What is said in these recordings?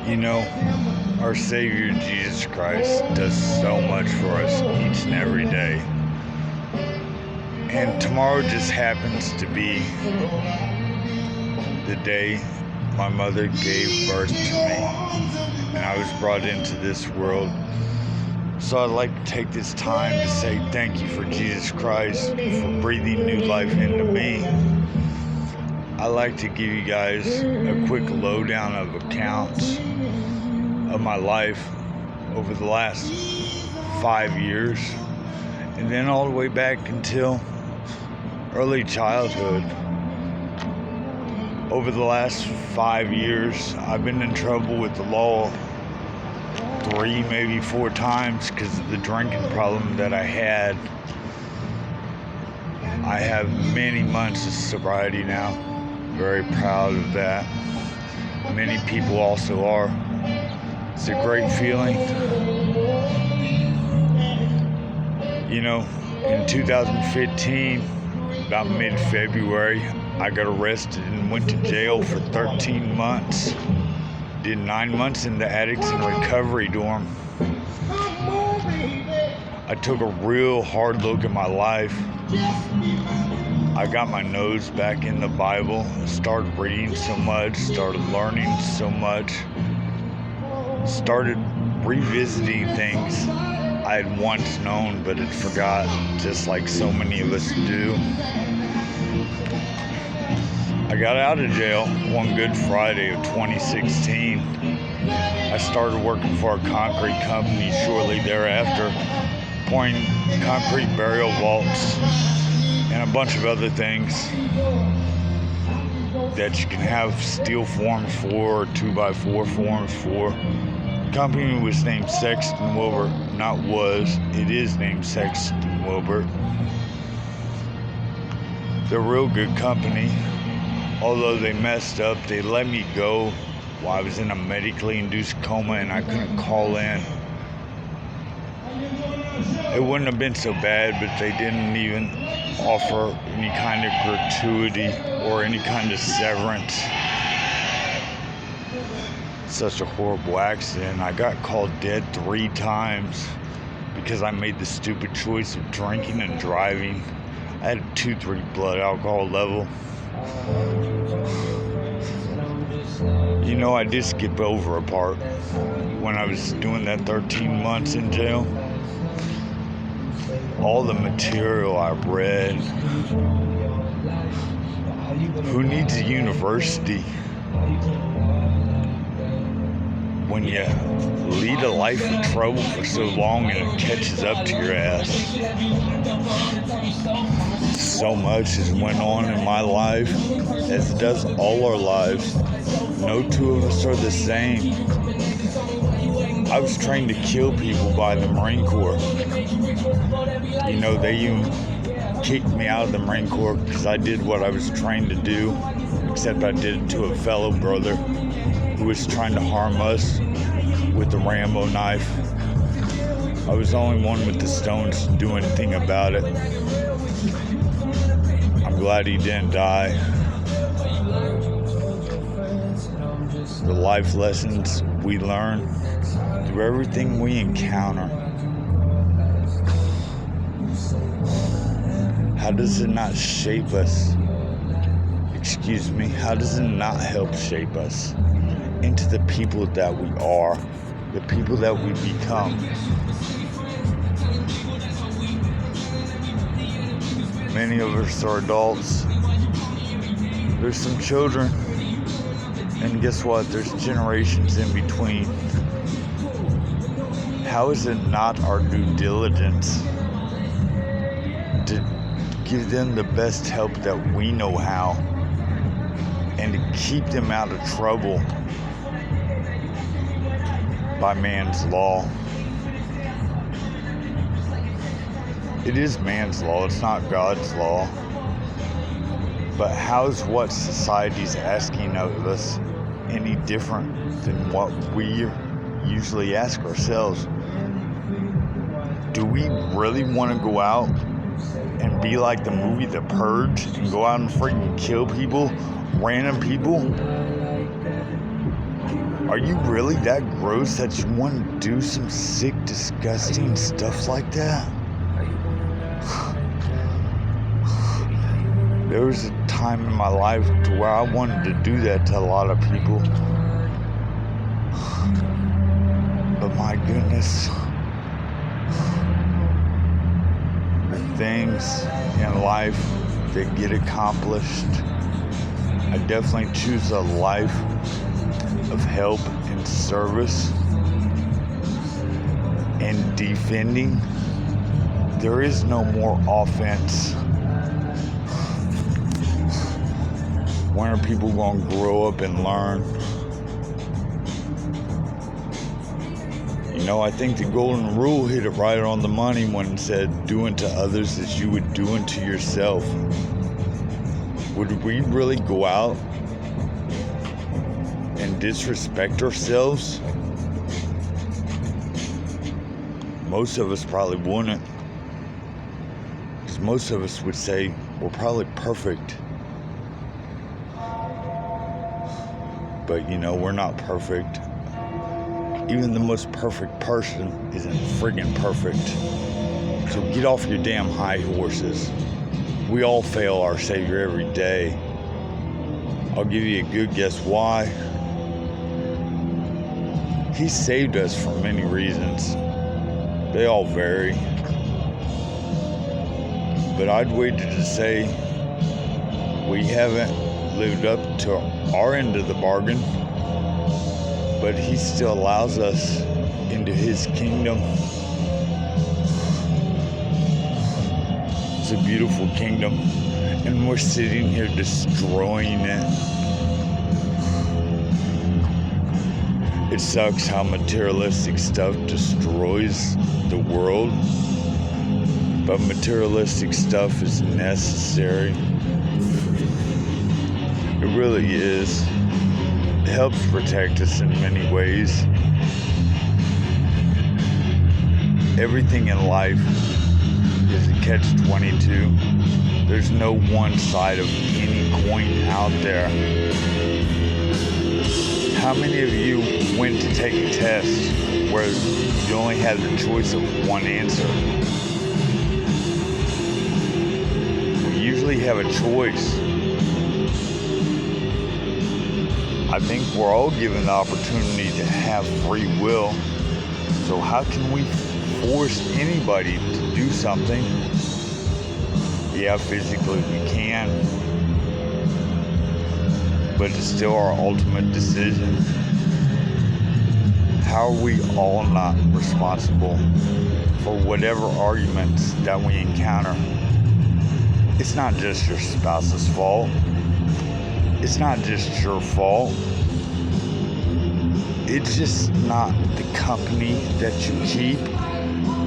You know, our Savior Jesus Christ does so much for us each and every day. And tomorrow just happens to be the day my mother gave birth to me and I was brought into this world. So I'd like to take this time to say thank you for Jesus Christ for breathing new life into me. I'd like to give you guys a quick lowdown of accounts of my life over the last 5 years, and then all the way back until early childhood. Over the last 5 years, I've been in trouble with the law 3, maybe 4 times because of the drinking problem that I had. I have many months of sobriety now. Very proud of that. Many people also are. It's a great feeling. You know, in 2015, about mid-February, I got arrested and went to jail for 13 months. Did 9 months in the addicts and recovery dorm. I took a real hard look at my life. I got my nose back in the Bible, started reading so much, started learning so much, started revisiting things I had once known but had forgotten, just like so many of us do. I got out of jail one Good Friday of 2016. I started working for a concrete company shortly thereafter, pouring concrete burial vaults and a bunch of other things that you can have steel forms for or 2x4 forms for. The company was named Sexton Wilbur. It is named Sexton Wilbur. They're a real good company. Although they messed up, they let me go while I was in a medically induced coma and I couldn't call in. It wouldn't have been so bad, but they didn't even offer any kind of gratuity or any kind of severance. Such a horrible accident. I got called dead 3 times because I made the stupid choice of drinking and driving. I had a 2-3 blood alcohol level. You know, I did skip over a part when I was doing that 13 months in jail. All the material I read. Who needs a university when you lead a life of trouble for so long and it catches up to your ass? So much has went on in my life, as it does all our lives. No two of us are the same. I was trained to kill people by the Marine Corps. You know, they even kicked me out of the Marine Corps because I did what I was trained to do, except I did it to a fellow brother who was trying to harm us with the Rambo knife. I was the only one with the stones to do anything about it. I'm glad he didn't die. The life lessons we learn through everything we encounter. How does it not shape us? How does it not help shape us into the people that we are, the people that we become? Many of us are adults. There's some children. And guess what? There's generations in between. How is it not our due diligence to give them the best help that we know how and to keep them out of trouble by man's law? It is man's law, it's not God's law. But how's what society's asking of us any different than what we usually ask ourselves? Do we really want to go out and be like the movie The Purge and go out and freaking kill people, random people? Are you really that gross that you want to do some sick, disgusting stuff like that? There was a time in my life to where I wanted to do that to a lot of people. But my goodness, the things in life that get accomplished, I definitely choose a life of help and service and defending. There is no more offense. When are people going to grow up and learn? You know, I think the golden rule hit it right on the money when it said, do unto others as you would do unto yourself. Would we really go out and disrespect ourselves? Most of us probably wouldn't. Because most of us would say we're probably perfect. But you know, we're not perfect. Even the most perfect person isn't friggin' perfect. So get off your damn high horses. We all fail our Savior every day. I'll give you a good guess why. He saved us for many reasons. They all vary. But I'd wager to say we haven't lived up to our end of the bargain, but He still allows us into His kingdom. It's a beautiful kingdom, and we're sitting here destroying it. It sucks how materialistic stuff destroys the world, but materialistic stuff is necessary. It really is. It helps protect us in many ways. Everything in life is a catch-22. There's no one side of any coin out there. How many of you went to take a test where you only had the choice of one answer? We usually have a choice. I think we're all given the opportunity to have free will. So how can we force anybody to do something? Yeah, physically we can, but it's still our ultimate decision. How are we all not responsible for whatever arguments that we encounter? It's not just your spouse's fault. It's not just your fault. It's just not the company that you keep.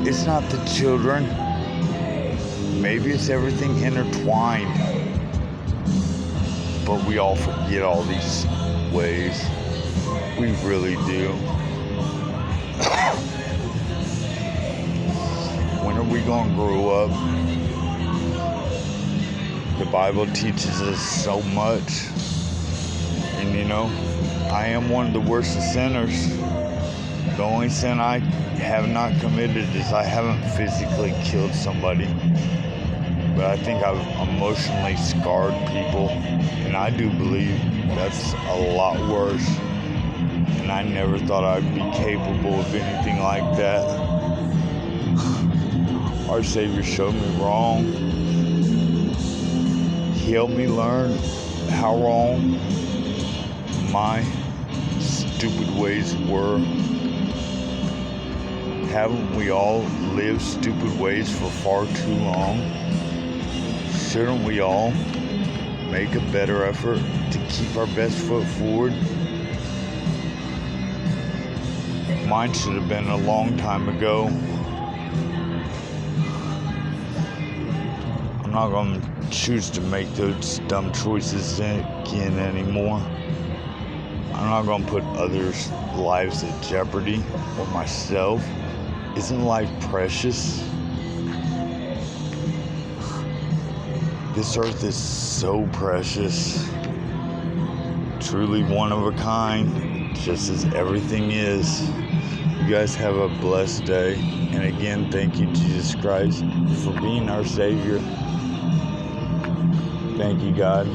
It's not the children. Maybe it's everything intertwined. But we all forget all these ways. We really do. When are we going to grow up? The Bible teaches us so much. And you know, I am one of the worst of sinners. The only sin I have not committed is I haven't physically killed somebody. But I think I've emotionally scarred people. And I do believe that's a lot worse. And I never thought I'd be capable of anything like that. Our Savior showed me wrong. He helped me learn how wrong my stupid ways were. Haven't we all lived stupid ways for far too long? Shouldn't we all make a better effort to keep our best foot forward? Mine should have been a long time ago. I'm not going to choose to make those dumb choices again anymore. I'm not going to put others' lives at jeopardy or myself. Isn't life precious? This earth is so precious. Truly one of a kind. just as everything is. You guys have a blessed day. And again, thank you, Jesus Christ, for being our Savior. Thank you, God,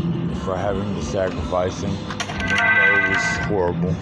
for having to sacrifice Him. We know it was horrible.